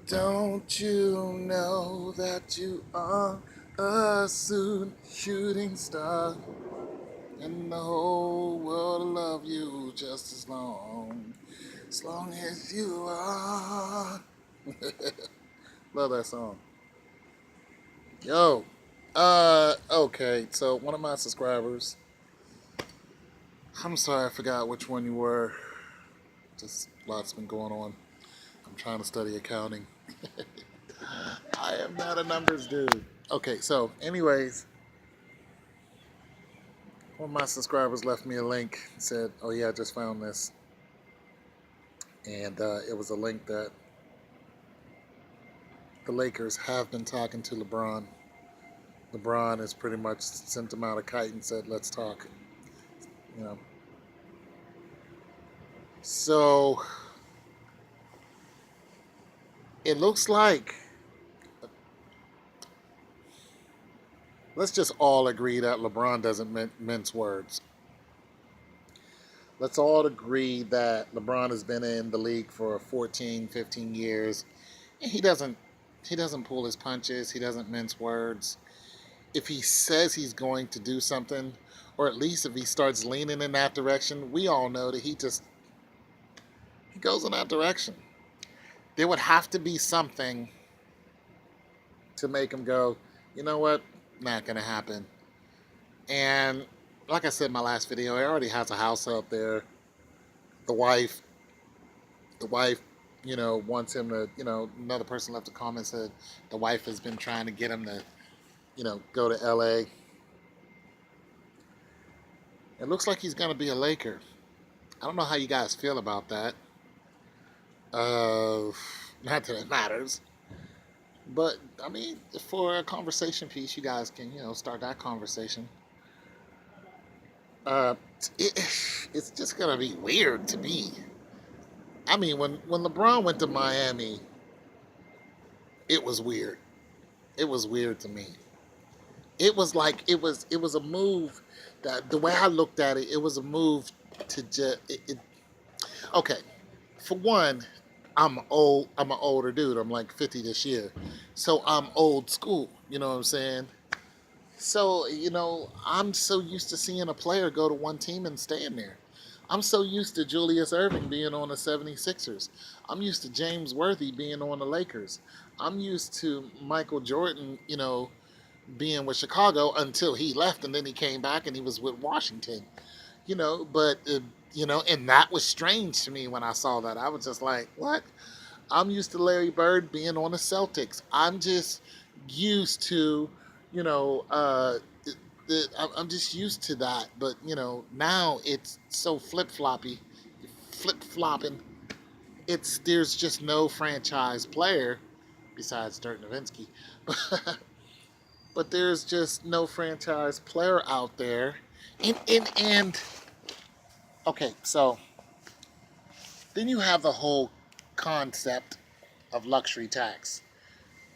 Don't you know that you are a soon shooting star? And the whole world will love you just as long as you are. Love that song. Yo, okay, so one of my subscribers, I'm sorry, I forgot which one you were. Just lots been going on. I'm trying to study accounting. I am not a numbers dude. Okay, so, anyways, one of my subscribers left me a link, said, oh yeah, I just found this. And it was a link that the Lakers have been talking to LeBron. LeBron has pretty much sent him out a kite and said, let's talk. You know. So it looks like, let's just all agree that LeBron doesn't mince words. Let's all agree that LeBron has been in the league for 14, 15 years. And he doesn't pull his punches. He doesn't mince words. If he says he's going to do something, or at least if he starts leaning in that direction, we all know that he goes in that direction. There would have to be something to make him go, you know what, not going to happen. And like I said in my last video, he already has a house out there. The wife, wants him to, another person left a comment, said the wife has been trying to get him to, go to LA. It looks like he's going to be a Laker. I don't know how you guys feel about that. Not that it matters. But, I mean, for a conversation piece, you guys can, start that conversation. Uh, it's just going to be weird to me. I mean, when LeBron went to Miami, it was weird. It was weird to me. It was like, it was a move that, the way I looked at it, it was a move to just, okay, for one, I'm old. I'm an older dude. I'm like 50 this year. So I'm old school. You know what I'm saying? So, I'm so used to seeing a player go to one team and staying there. I'm so used to Julius Erving being on the 76ers. I'm used to James Worthy being on the Lakers. I'm used to Michael Jordan, being with Chicago until he left and then he came back and he was with Washington. And that was strange to me when I saw that. I was just like, what? I'm used to Larry Bird being on the Celtics. I'm just used to, you know, uh, I'm just used to that. But, now it's so flip flopping. There's just no franchise player besides Dirk Nowitzki. But there's just no franchise player out there. And okay, so then you have the whole concept of luxury tax.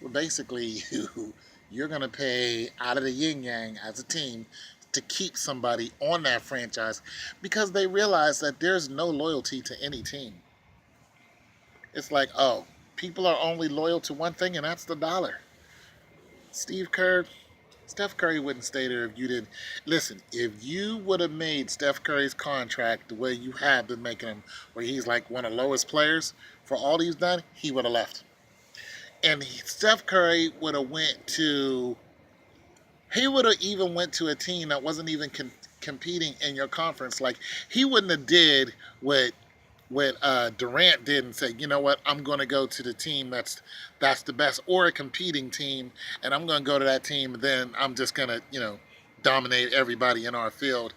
Well, basically, you're going to pay out of the yin yang as a team to keep somebody on that franchise because they realize that there's no loyalty to any team. It's like, oh, people are only loyal to one thing, and that's the dollar. Steph Curry wouldn't stay there if you didn't. Listen, if you would have made Steph Curry's contract the way you have been making him, where he's like one of the lowest players for all he's done, he would have left. And Steph Curry would have he would have even went to a team that wasn't even competing in your conference. Like, he wouldn't have did what Durant did and said, you know what, I'm going to go to the team that's the best, or a competing team, and I'm going to go to that team, and then I'm just going to, dominate everybody in our field.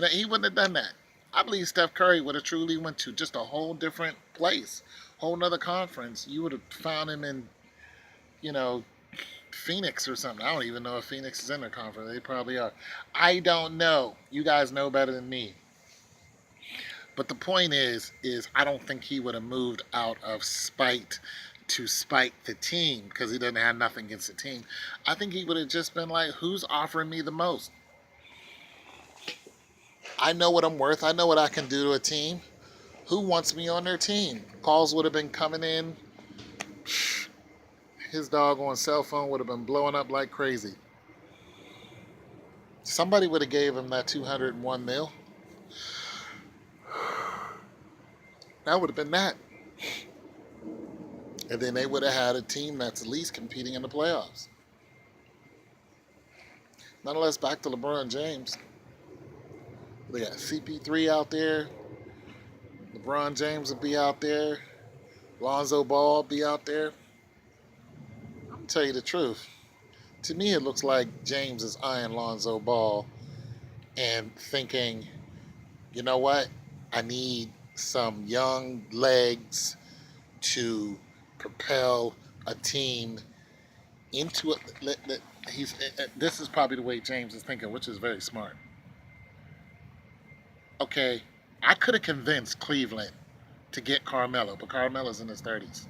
He wouldn't have done that. I believe Steph Curry would have truly went to just a whole different place, whole nother conference. You would have found him in, you know, Phoenix or something. I don't even know if Phoenix is in their conference. They probably are. I don't know. You guys know better than me. But the point is I don't think he would have moved out of spite to spite the team because he doesn't have nothing against the team. I think he would have just been like, who's offering me the most? I know what I'm worth. I know what I can do to a team. Who wants me on their team? Calls would have been coming in his doggone cell phone would have been blowing up like crazy. Somebody would have gave him that 201 mil. That would have been that. And then they would have had a team that's at least competing in the playoffs. Nonetheless, back to LeBron James. They got CP3 out there. LeBron James will be out there. Lonzo Ball be out there. I'm going to tell you the truth. To me, it looks like James is eyeing Lonzo Ball and thinking, you know what? I need some young legs to propel a team into it. This is probably the way James is thinking, which is very smart. Okay, I could have convinced Cleveland to get Carmelo, but Carmelo's in his 30s.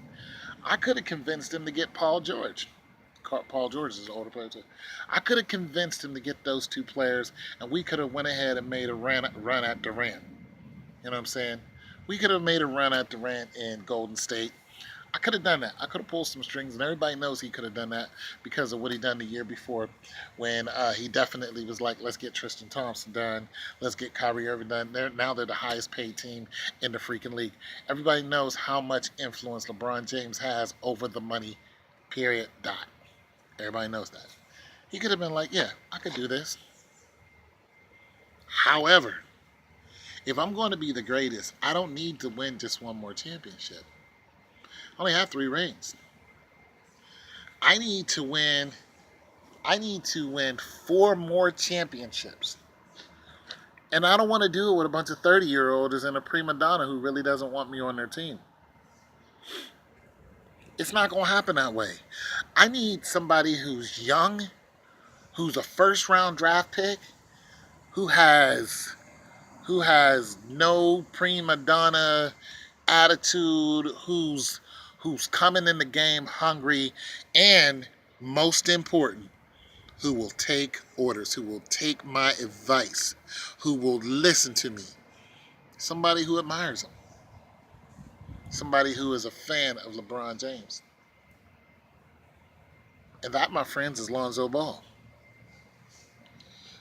I could have convinced him to get Paul George. Paul George is an older player too. I could have convinced him to get those two players, and we could have went ahead and made a run at Durant. You know what I'm saying? We could have made a run at Durant in Golden State. I could have done that. I could have pulled some strings, and everybody knows he could have done that because of what he done the year before, when he definitely was like, "Let's get Tristan Thompson done. Let's get Kyrie Irving done." Now they're the highest paid team in the freaking league. Everybody knows how much influence LeBron James has over the money. Period. Dot. Everybody knows that. He could have been like, "Yeah, I could do this." However, if I'm going to be the greatest, I don't need to win just one more championship. I only have 3 rings. I need to win 4 more championships. And I don't want to do it with a bunch of 30-year-olds and a prima donna who really doesn't want me on their team. It's not going to happen that way. I need somebody who's young, who's a first-round draft pick, who has no prima donna attitude, who's coming in the game hungry, and most important, who will take orders, who will take my advice, who will listen to me. Somebody who admires him. Somebody who is a fan of LeBron James. And that, my friends, is Lonzo Ball.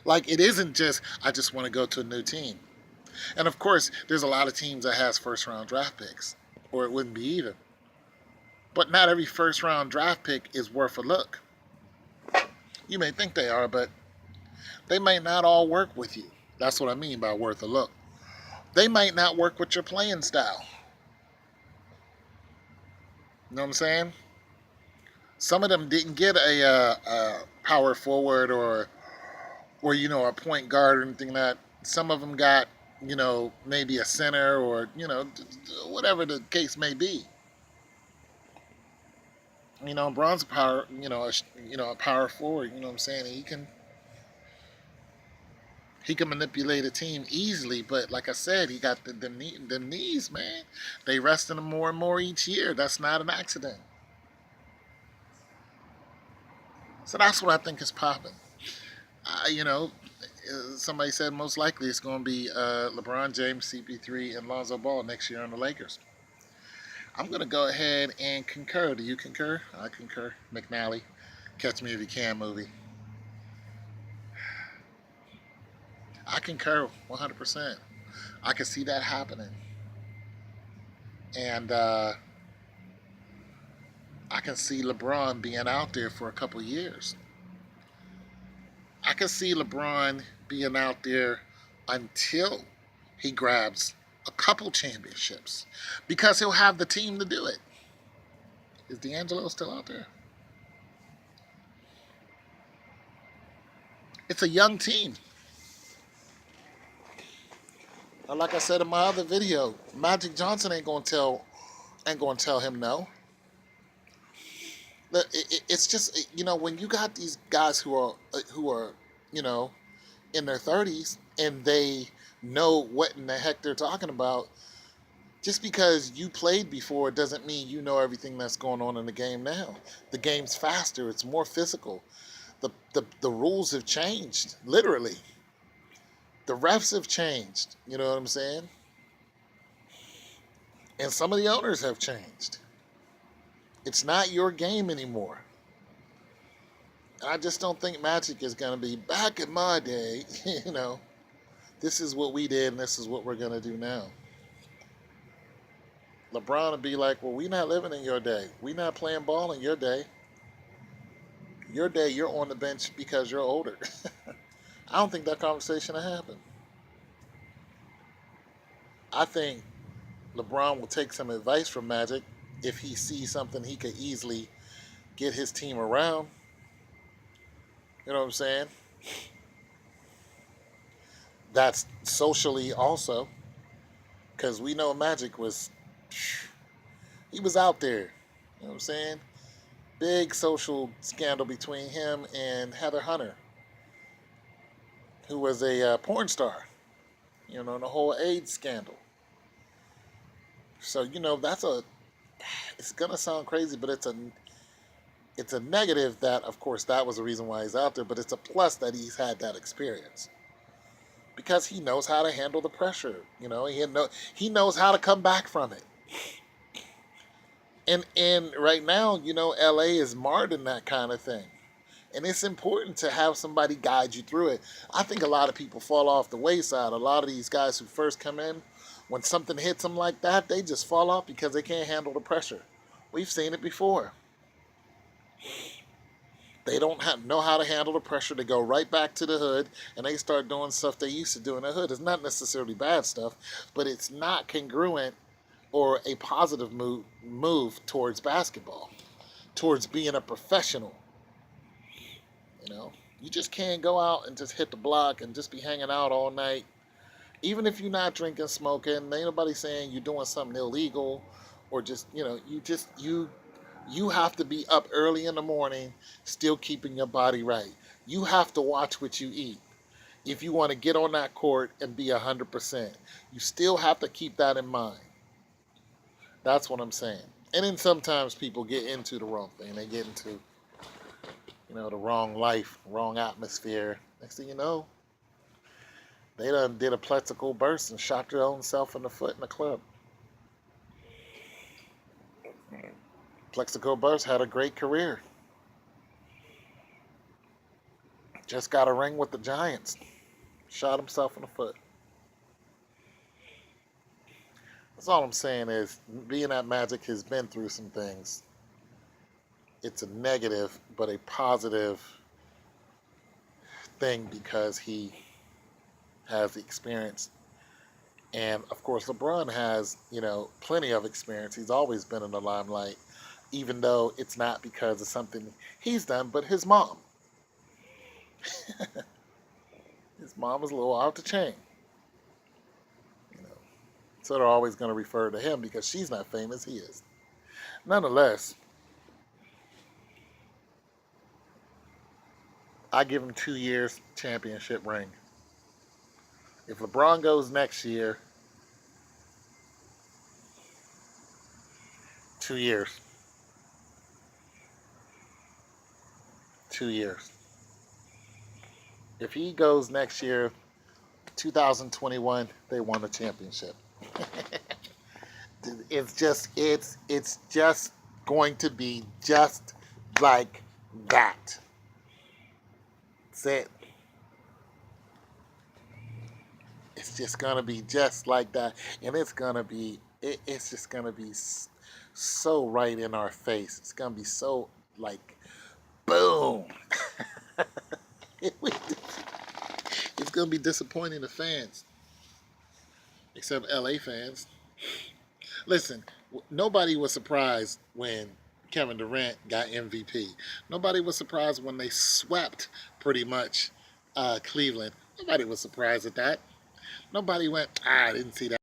Like, it isn't just, I just want to go to a new team. And of course, there's a lot of teams that has first-round draft picks, or it wouldn't be either. But not every first-round draft pick is worth a look. You may think they are, but they might not all work with you. That's what I mean by worth a look. They might not work with your playing style. You know what I'm saying? Some of them didn't get a power forward or a point guard or anything like that. Some of them got, maybe a center or, whatever the case may be. Braun's a power, a power forward. You know what I'm saying? He can manipulate a team easily, but like I said, he got the knees, man. They resting him more and more each year. That's not an accident. So that's what I think is popping. Somebody said most likely it's going to be LeBron James, CP3, and Lonzo Ball next year on the Lakers. I'm going to go ahead and concur. Do you concur? I concur. McNally, Catch Me If You Can movie. I concur 100%. I can see that happening. And I can see LeBron being out there for a couple years. I can see LeBron being out there until he grabs a couple championships, because he'll have the team to do it. Is D'Angelo still out there? It's a young team. And like I said in my other video, Magic Johnson ain't gonna tell him no. It's just, when you got these guys who are in their 30s and they know what in the heck they're talking about. Just because you played before doesn't mean you know everything that's going on in the game now. The game's faster. It's more physical. The rules have changed, literally. The refs have changed. You know what I'm saying? And some of the owners have changed. It's not your game anymore. And I just don't think Magic is going to be back in my day. This is what we did and this is what we're going to do now. LeBron would be like, well, we not living in your day. We not playing ball in your day. Your day, you're on the bench because you're older. I don't think that conversation will happen. I think LeBron will take some advice from Magic if he sees something he could easily get his team around. You know what I'm saying? That's socially also, because we know Magic was, he was out there. You know what I'm saying? Big social scandal between him and Heather Hunter, who was a porn star. The whole AIDS scandal. So it's gonna sound crazy, but it's a negative that, of course, that was the reason why he's out there. But it's a plus that he's had that experience because he knows how to handle the pressure. He knows how to come back from it. And right now, LA is marred in that kind of thing. And it's important to have somebody guide you through it. I think a lot of people fall off the wayside. A lot of these guys who first come in, when something hits them like that, they just fall off because they can't handle the pressure. We've seen it before. They don't know how to handle the pressure. They go right back to the hood and they start doing stuff they used to do in the hood. It's not necessarily bad stuff, but it's not congruent or a positive move towards basketball, towards being a professional. You just can't go out and just hit the block and just be hanging out all night. Even if you're not drinking, smoking, ain't nobody saying you're doing something illegal or just, you have to be up early in the morning, still keeping your body right. You have to watch what you eat. If you want to get on that court and be 100%, you still have to keep that in mind. That's what I'm saying. And then sometimes people get into the wrong thing. They get into, the wrong life, wrong atmosphere. Next thing you know, they done did a plexical burst and shot their own self in the foot in the club. Plexico Burst had a great career. Just got a ring with the Giants. Shot himself in the foot. That's all I'm saying is, being at Magic has been through some things. It's a negative, but a positive thing because he has the experience. And, of course, LeBron has, plenty of experience. He's always been in the limelight, even though it's not because of something he's done, but his mom. His mom was a little out the chain. So they're always going to refer to him because she's not famous, he is. Nonetheless, I give him 2 years championship ring. If LeBron goes next year, 2 years. 2 years. If he goes next year, 2021, they won the championship. It's just going to be just like that. That's it. It's just gonna be just like that, and it's just gonna be so right in our face. It's gonna be so like, boom. It's gonna be disappointing to fans, except LA fans. Listen, nobody was surprised when Kevin Durant got MVP. Nobody was surprised when they swept pretty much Cleveland. Nobody was surprised at that. Nobody went, I didn't see that.